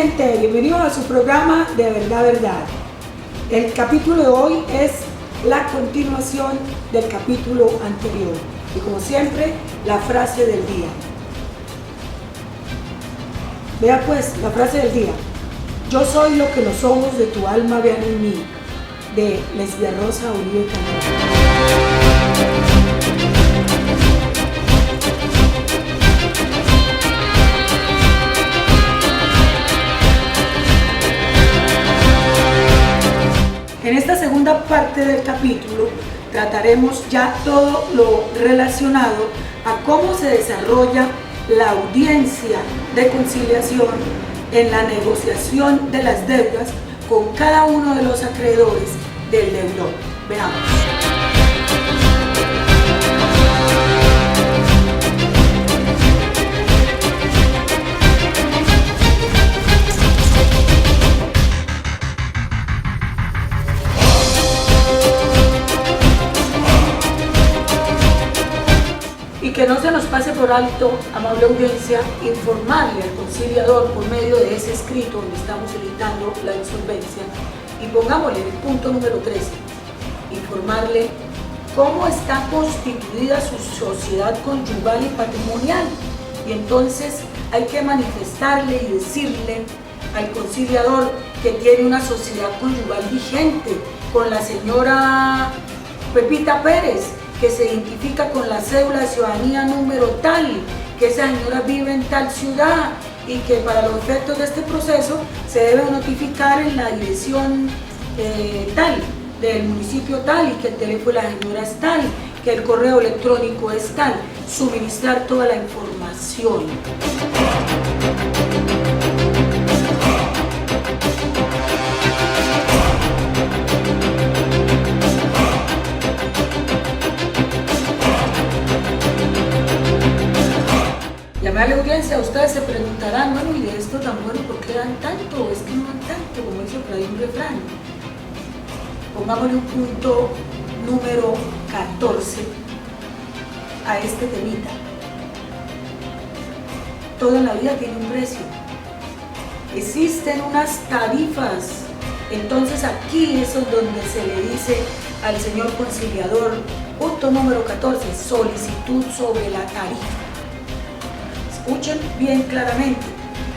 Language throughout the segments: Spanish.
gente, bienvenidos a su programa de Verdad, Verdad. El capítulo de hoy es la continuación del capítulo anterior. Y como siempre, la frase del día. Vea pues, la frase del día. Yo soy lo que los ojos de tu alma vean en mí. De Lesbia Rosa Uribe Cano. En esta segunda parte del capítulo trataremos ya todo lo relacionado a cómo se desarrolla la audiencia de conciliación en la negociación de las deudas con cada uno de los acreedores del deudor. Veamos. Y que no se nos pase por alto, amable audiencia, informarle al conciliador por medio de ese escrito donde estamos evitando la insolvencia, y pongámosle el punto número 13, informarle cómo está constituida su sociedad conyugal y patrimonial. Y entonces hay que manifestarle y decirle al conciliador que tiene una sociedad conyugal vigente con la señora Pepita Pérez, que se identifica con la cédula de ciudadanía número tal, que esa señora vive en tal ciudad y que para los efectos de este proceso se debe notificar en la dirección tal, del municipio tal, y que el teléfono de la señora es tal, que el correo electrónico es tal, suministrar toda la información. A la audiencia, ustedes se preguntarán, bueno, ¿y de esto tan bueno por qué dan tanto? ¿O es que no dan tanto? Como dice por ahí un refrán. Pongámosle un punto número 14 a este temita. Todo en la vida tiene un precio. Existen unas tarifas. Entonces aquí eso es donde se le dice al señor conciliador, punto número 14, solicitud sobre la tarifa. Escuchen bien claramente,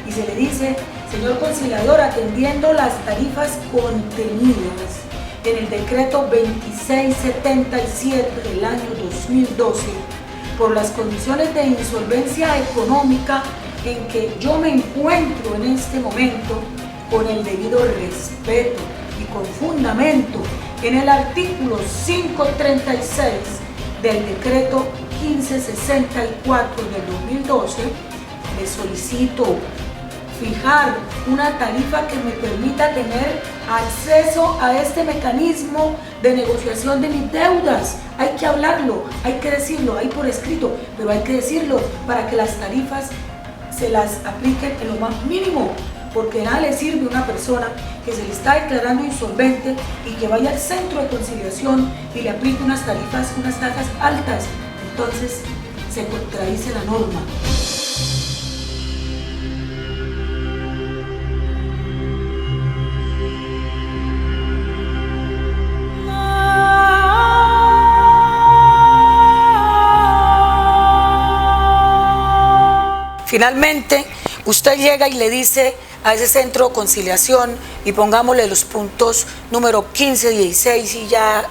y se le dice: señor conciliador, atendiendo las tarifas contenidas en el decreto 2677 del año 2012 por las condiciones de insolvencia económica en que yo me encuentro en este momento, con el debido respeto y con fundamento en el artículo 536 del decreto 1564 del 2012, le solicito fijar una tarifa que me permita tener acceso a este mecanismo de negociación de mis deudas. Hay que hablarlo, hay que decirlo, hay por escrito, pero hay que decirlo para que las tarifas se las apliquen en lo más mínimo, porque nada le sirve a una persona que se le está declarando insolvente y que vaya al centro de conciliación y le aplique unas tarifas, unas tasas altas. Entonces se contradice la norma. Finalmente, usted llega y le dice a ese centro de conciliación, y pongámosle los puntos número 15, 16 y ya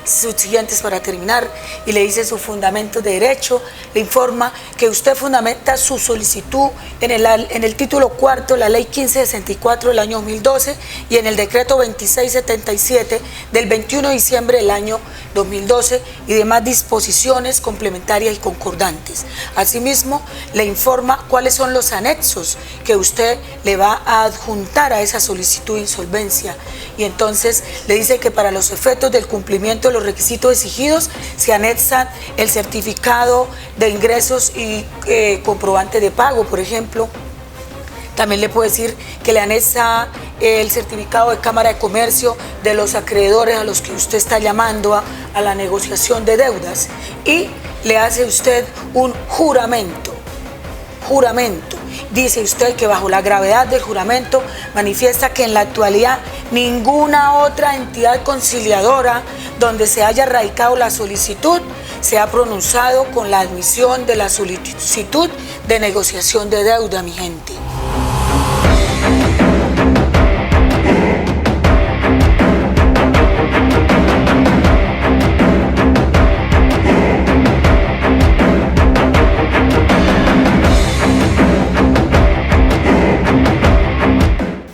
subsiguientes para terminar, y le dice su fundamento de derecho, le informa que usted fundamenta su solicitud en el título cuarto de la ley 1564 del año 2012 y en el decreto 2677 del 21 de diciembre del año 2012 y demás disposiciones complementarias y concordantes. Asimismo, le informa cuáles son los anexos que usted le va a adjuntar a esa solicitud de insolvencia, y entonces le dice que para los efectos del cumplimiento de los requisitos exigidos se anexan el certificado de ingresos y comprobante de pago, por ejemplo. También le puedo decir que le anexa el certificado de Cámara de Comercio de los acreedores a los que usted está llamando a la negociación de deudas, y le hace usted un juramento juramento. Dice usted que bajo la gravedad del juramento manifiesta que en la actualidad ninguna otra entidad conciliadora donde se haya radicado la solicitud se ha pronunciado con la admisión de la solicitud de negociación de deuda, mi gente.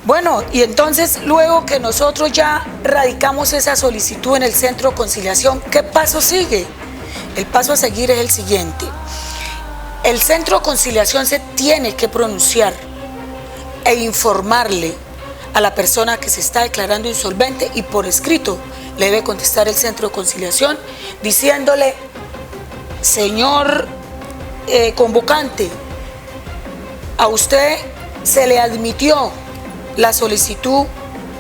Bueno, y entonces luego que nosotros ya radicamos esa solicitud en el centro de conciliación, ¿qué paso sigue? El paso a seguir es el siguiente. El centro de conciliación se tiene que pronunciar e informarle a la persona que se está declarando insolvente, y por escrito le debe contestar el centro de conciliación diciéndole: señor convocante, a usted se le admitió la solicitud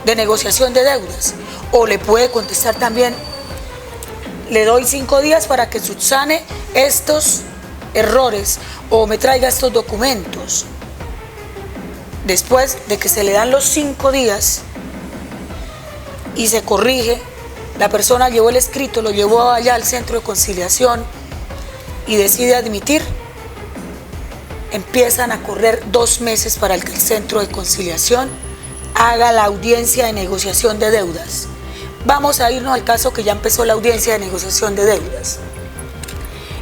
de negociación de deudas. O le puede contestar también: le doy 5 días para que subsane estos errores o me traiga estos documentos. Después de que se le dan los 5 días y se corrige, la persona llevó el escrito, lo llevó allá al centro de conciliación y decide admitir, empiezan a correr 2 meses para que el centro de conciliación haga la audiencia de negociación de deudas. Vamos a irnos al caso que ya empezó la audiencia de negociación de deudas.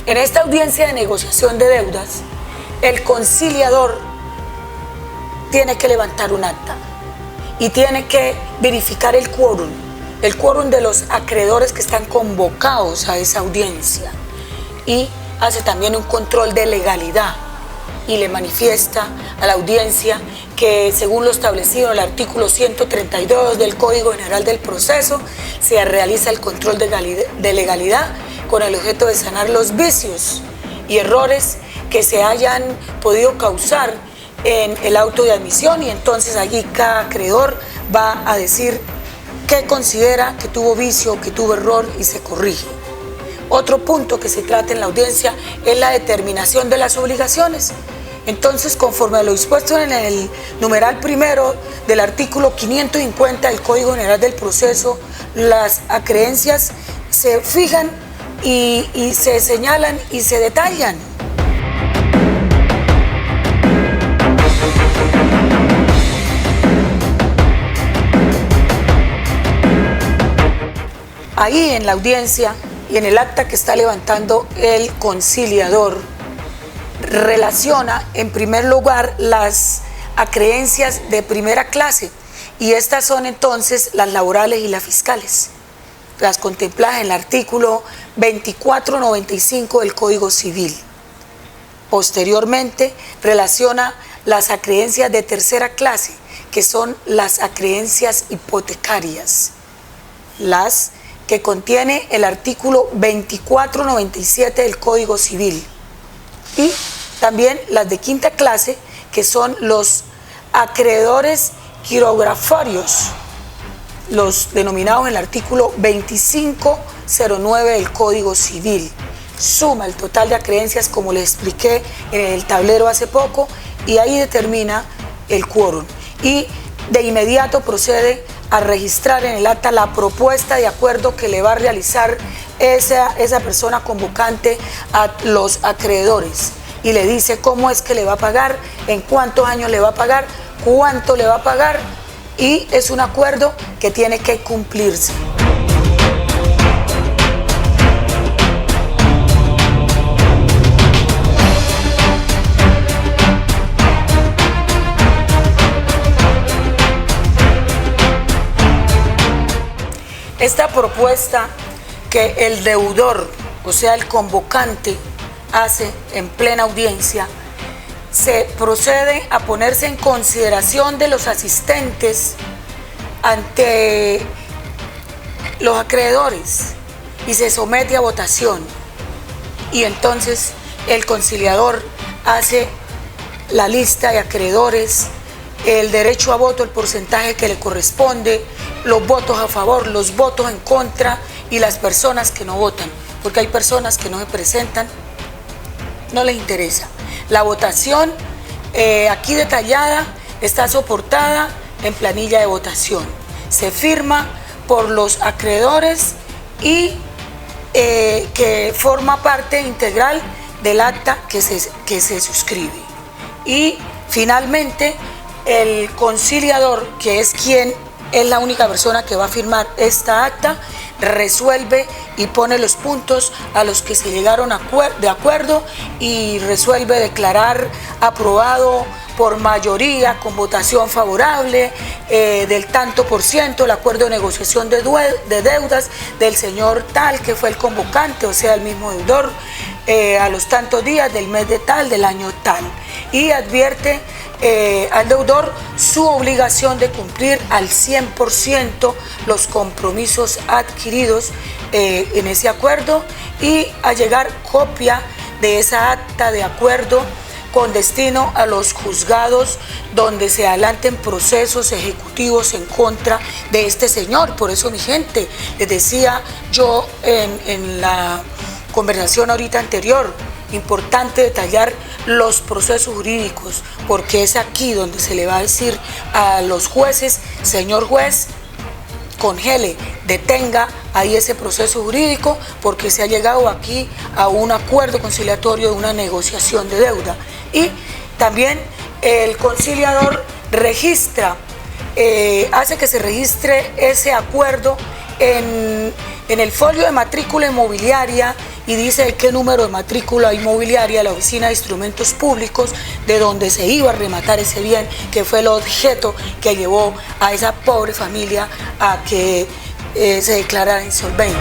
En esta audiencia de negociación de deudas, el conciliador tiene que levantar un acta y tiene que verificar el quórum de los acreedores que están convocados a esa audiencia, y hace también un control de legalidad y le manifiesta a la audiencia que, según lo establecido en el artículo 132 del Código General del Proceso, se realiza el control de legalidad con el objeto de sanar los vicios y errores que se hayan podido causar en el auto de admisión, y entonces allí cada acreedor va a decir qué considera que tuvo vicio, que tuvo error, y se corrige. Otro punto que se trata en la audiencia es la determinación de las obligaciones. Entonces, conforme a lo dispuesto en el numeral primero del artículo 550 del Código General del Proceso, las acreencias se fijan y se señalan y se detallan. Ahí en la audiencia y en el acta que está levantando el conciliador, relaciona en primer lugar las acreencias de primera clase, y estas son entonces las laborales y las fiscales, las contempladas en el artículo 2495 del Código Civil. Posteriormente relaciona las acreencias de tercera clase, que son las acreencias hipotecarias, las que contiene el artículo 2497 del Código Civil, y también las de quinta clase, que son los acreedores quirografarios, los denominados en el artículo 2509 del Código Civil. Suma el total de acreencias, como les expliqué en el tablero hace poco, y ahí determina el quórum, y de inmediato procede a registrar en el acta la propuesta de acuerdo que le va a realizar esa persona convocante a los acreedores, y le dice cómo es que le va a pagar, en cuántos años le va a pagar, cuánto le va a pagar, y es un acuerdo que tiene que cumplirse. Esta propuesta que el deudor, o sea el convocante, hace en plena audiencia, se procede a ponerse en consideración de los asistentes ante los acreedores y se somete a votación, y entonces el conciliador hace la lista de acreedores, el derecho a voto, el porcentaje que le corresponde, los votos a favor, los votos en contra y las personas que no votan, porque hay personas que no se presentan, no les interesa. La votación aquí detallada está soportada en planilla de votación. Se firma por los acreedores y que forma parte integral del acta que se suscribe. Y finalmente el conciliador, que es la única persona que va a firmar esta acta, resuelve y pone los puntos a los que se llegaron de acuerdo y resuelve declarar aprobado por mayoría, con votación favorable del tanto por ciento, el acuerdo de negociación de deudas del señor tal, que fue el convocante, o sea, el mismo deudor, a los tantos días del mes de tal, del año tal, y advierte al deudor su obligación de cumplir al 100% los compromisos adquiridos en ese acuerdo y a llegar copia de esa acta de acuerdo con destino a los juzgados donde se adelanten procesos ejecutivos en contra de este señor. Por eso, mi gente, les decía yo en la conversación ahorita anterior, importante detallar los procesos jurídicos, porque es aquí donde se le va a decir a los jueces: señor juez, congele, detenga ahí ese proceso jurídico, porque se ha llegado aquí a un acuerdo conciliatorio de una negociación de deuda. Y también el conciliador registra, hace que se registre ese acuerdo en el folio de matrícula inmobiliaria, y dice qué número de matrícula inmobiliaria, la Oficina de Instrumentos Públicos, de donde se iba a rematar ese bien, que fue el objeto que llevó a esa pobre familia a que se declarara insolvente.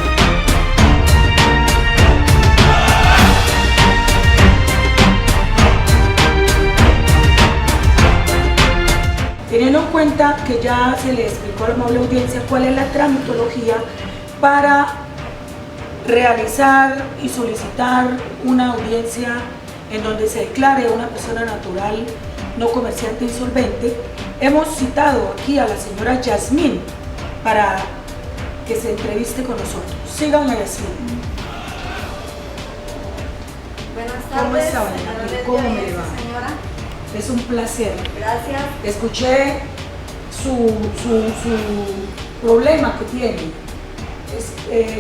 Teniendo en cuenta que ya se le explicó a la amable audiencia cuál es la tramitología para realizar y solicitar una audiencia en donde se declare una persona natural no comerciante insolvente, hemos citado aquí a la señora Yasmín para que se entreviste con nosotros. Síganme, Yasmín. Buenas tardes. ¿Cómo está, doña? ¿Cómo me va? Señora. Es un placer. Gracias. Escuché su problema que tiene.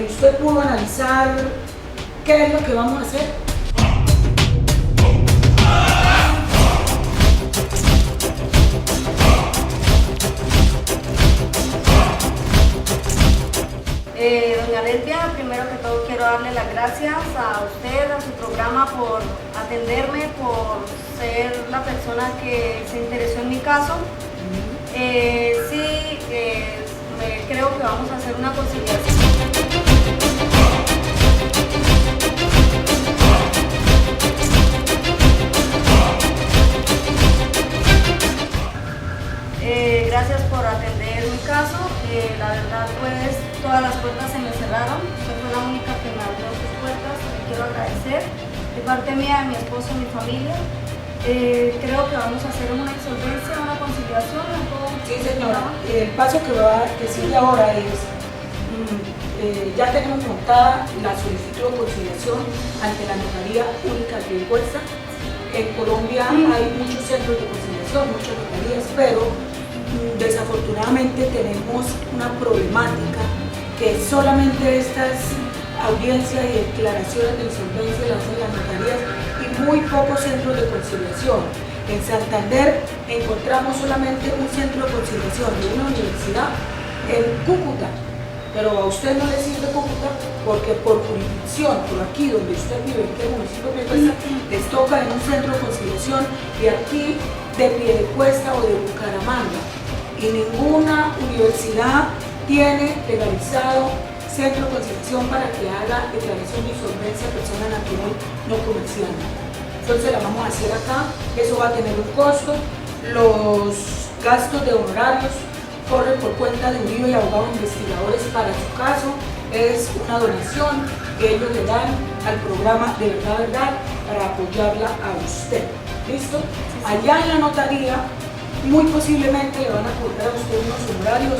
¿Usted pudo analizar qué es lo que vamos a hacer? Doña Lesbia, primero que todo quiero darle las gracias a usted, a su programa, por atenderme, por ser la persona que se interesó en mi caso. Creo que vamos a hacer una conciliación. Gracias por atender mi caso. La verdad, pues todas las puertas se me cerraron. Usted fue la única que me abrió sus puertas. Le quiero agradecer de parte mía, de mi esposo y mi familia. Creo que vamos a hacer una insolvencia, una conciliación. Sí, señora. El paso que sigue ahora es, ya tenemos montada la solicitud de conciliación ante la Notaría Única de Fuerza. En Colombia hay muchos centros de conciliación, muchas notarías, pero desafortunadamente tenemos una problemática que solamente estas audiencias y declaraciones de insolvencia las hacen las notarías y muy pocos centros de conciliación. En Santander encontramos solamente un centro de conciliación de una universidad en Cúcuta, pero a usted no le sirve Cúcuta porque por jurisdicción, por aquí donde usted vive, en qué municipio vive, les toca en un centro de conciliación de aquí, de Piedecuesta o de Bucaramanga, y ninguna universidad tiene legalizado centro de conciliación para que haga declaración de insolvencia a persona natural no comerciante. Entonces la vamos a hacer acá, eso va a tener un costo, los gastos de honorarios corren por cuenta de Uribe y abogados investigadores para su caso, es una donación que ellos le dan al programa de Verdad para apoyarla a usted. ¿Listo? Allá en la notaría muy posiblemente le van a cobrar a usted unos honorarios,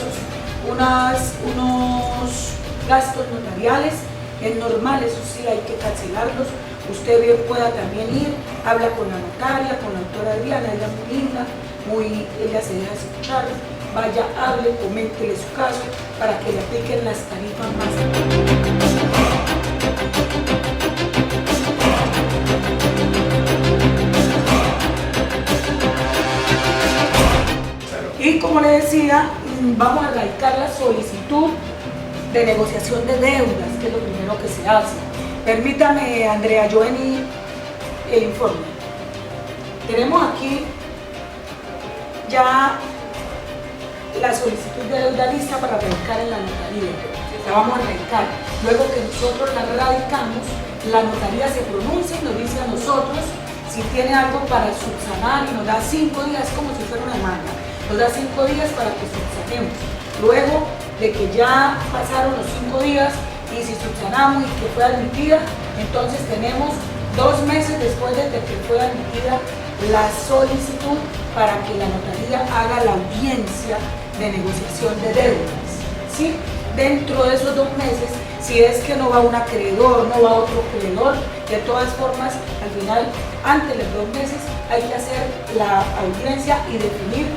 unos gastos notariales. Es normal, eso sí, hay que cancelarlos usted bien pueda también ir, habla con la notaria, con la doctora Adriana, ella es muy linda, ella se deja escuchar, vaya, hable, coméntele su caso para que le apliquen las tarifas más. Y como le decía, vamos a radicar la solicitud de negociación de deudas, que es lo primero que se hace. Permítame, Andrea Joeni, el informe. Tenemos aquí ya la solicitud de deuda lista para radicar en la notaría. La vamos a radicar. Luego que nosotros la radicamos, la notaría se pronuncia y nos dice a nosotros si tiene algo para subsanar y nos da 5 días, como si fuera una demanda. Nos da 5 días para que subsanemos. Luego de que ya pasaron los 5 días y si subsanamos y que fue admitida, entonces tenemos 2 meses después de que fue admitida la solicitud para que la notaría haga la audiencia de negociación de deudas. ¿Sí? Dentro de esos 2 meses, si es que no va un acreedor, no va otro acreedor, de todas formas, al final, antes de los 2 meses, hay que hacer la audiencia y definir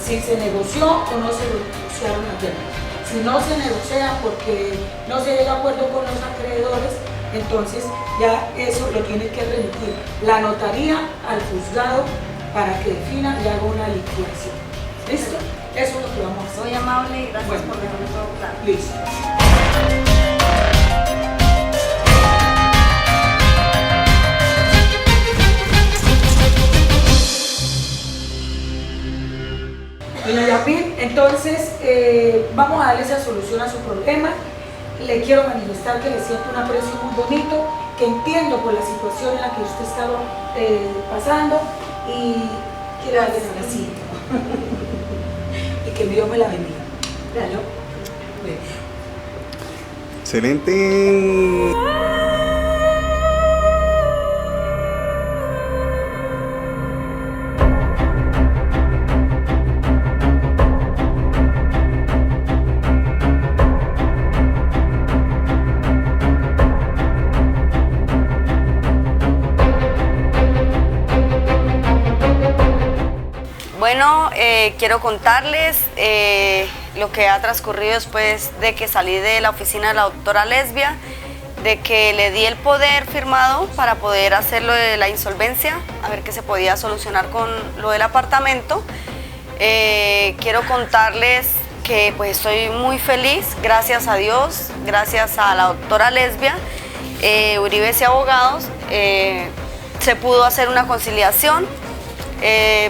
si se negoció o no se negociaron las deudas. Si no se negocia porque no se llega a acuerdo con los acreedores, entonces ya eso lo tiene que remitir la notaría al juzgado para que defina y haga una liquidación. ¿Listo? Eso es lo que vamos a hacer. Muy amable y gracias por dejarme todo claro. Listo. Doña Yapín, entonces vamos a darle esa solución a su problema. Le quiero manifestar que le siento un aprecio muy bonito, que entiendo por la situación en la que usted estaba pasando y quiero darle un abracito. Y que Dios me la bendiga. ¿Verdad? Excelente. Bueno, quiero contarles lo que ha transcurrido después de que salí de la oficina de la doctora Lesbia, de que le di el poder firmado para poder hacer lo de la insolvencia, a ver qué se podía solucionar con lo del apartamento. Quiero contarles que pues estoy muy feliz, gracias a Dios, gracias a la doctora Lesbia, Uribe y Abogados, se pudo hacer una conciliación.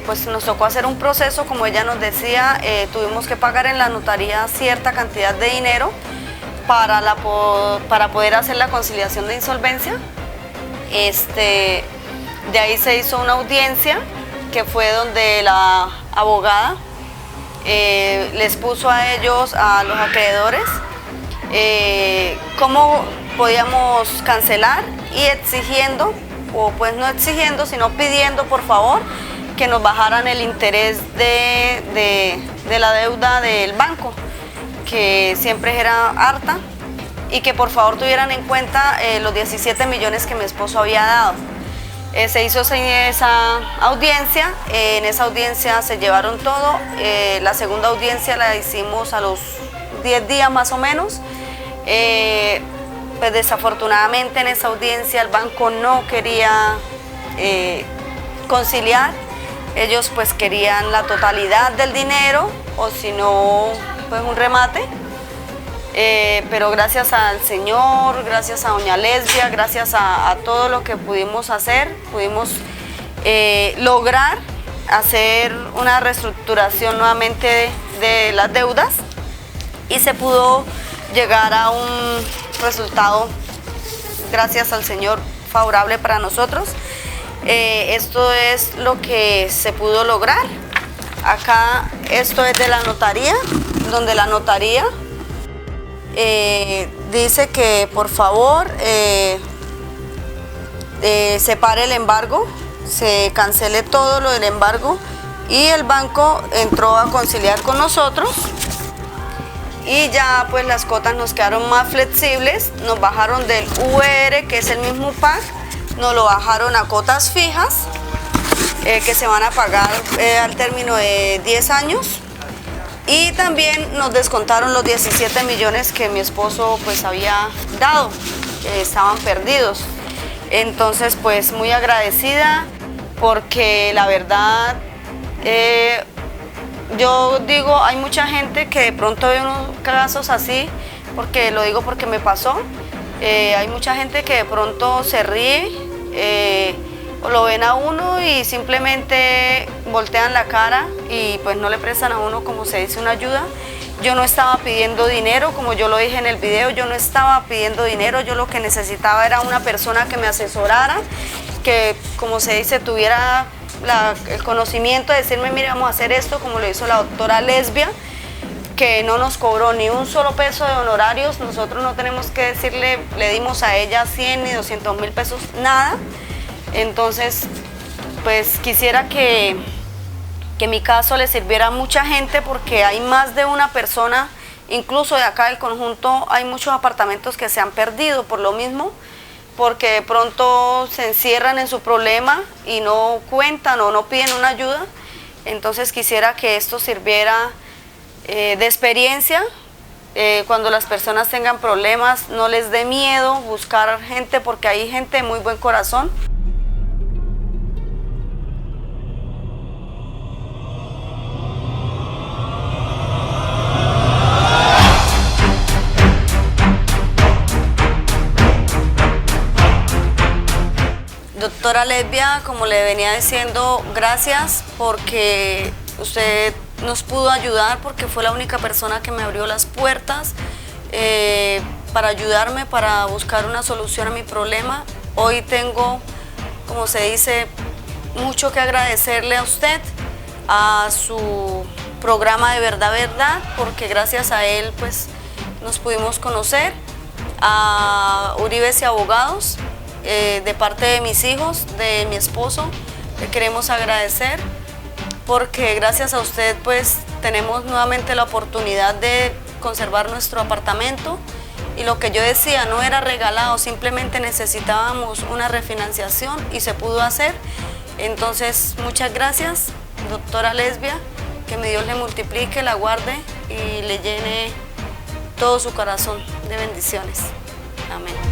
Pues nos tocó hacer un proceso, como ella nos decía, tuvimos que pagar en la notaría cierta cantidad de dinero para poder hacer la conciliación de insolvencia. De ahí se hizo una audiencia que fue donde la abogada les puso a ellos, a los acreedores, cómo podíamos cancelar y exigiendo, o pues no exigiendo, sino pidiendo por favor que nos bajaran el interés de la deuda del banco, que siempre era harta, y que por favor tuvieran en cuenta los 17 millones que mi esposo había dado. Se hizo esa audiencia, en esa audiencia se llevaron todo, la segunda audiencia la hicimos a los 10 días más o menos. Pues desafortunadamente en esa audiencia el banco no quería conciliar. Ellos pues querían la totalidad del dinero o si no pues un remate, pero gracias al Señor, gracias a doña Lesbia, gracias a todo lo que pudimos hacer, pudimos lograr hacer una reestructuración nuevamente de las deudas y se pudo llegar a un resultado, gracias al Señor, favorable para nosotros. Esto es lo que se pudo lograr. Acá esto es de la notaría, donde la notaría dice que por favor se pare el embargo, se cancele todo lo del embargo, y el banco entró a conciliar con nosotros y ya pues las cuotas nos quedaron más flexibles, nos bajaron del UR, que es el mismo PAC, nos lo bajaron a cuotas fijas que se van a pagar al término de 10 años. Y también nos descontaron los 17 millones que mi esposo pues había dado, que estaban perdidos. Entonces pues muy agradecida porque la verdad, yo digo, hay mucha gente que de pronto ve unos casos así, porque lo digo porque me pasó. Hay mucha gente que de pronto se ríe, o lo ven a uno y simplemente voltean la cara y pues no le prestan a uno, como se dice, una ayuda. Yo no estaba pidiendo dinero, como yo lo dije en el video, yo no estaba pidiendo dinero, yo lo que necesitaba era una persona que me asesorara, que, como se dice, tuviera el conocimiento de decirme, mire, vamos a hacer esto, como lo hizo la doctora Lesbia, que no nos cobró ni un solo peso de honorarios. Nosotros no tenemos que decirle, le dimos a ella 100 ni 200 mil pesos, nada. Entonces, pues quisiera que mi caso le sirviera a mucha gente, porque hay más de una persona, incluso de acá del conjunto, hay muchos apartamentos que se han perdido por lo mismo, porque de pronto se encierran en su problema y no cuentan o no piden una ayuda. Entonces quisiera que esto sirviera de experiencia, cuando las personas tengan problemas, no les dé miedo buscar gente, porque hay gente de muy buen corazón. Doctora Lesbia, como le venía diciendo, gracias porque usted nos pudo ayudar, porque fue la única persona que me abrió las puertas para ayudarme, para buscar una solución a mi problema. Hoy tengo, como se dice, mucho que agradecerle a usted, a su programa de Verdad, Verdad, porque gracias a él pues nos pudimos conocer, a Uribes y Abogados, de parte de mis hijos, de mi esposo, le queremos agradecer, porque gracias a usted pues tenemos nuevamente la oportunidad de conservar nuestro apartamento, y lo que yo decía no era regalado, simplemente necesitábamos una refinanciación y se pudo hacer. Entonces muchas gracias, doctora Lesbia, que mi Dios le multiplique, la guarde y le llene todo su corazón de bendiciones. Amén.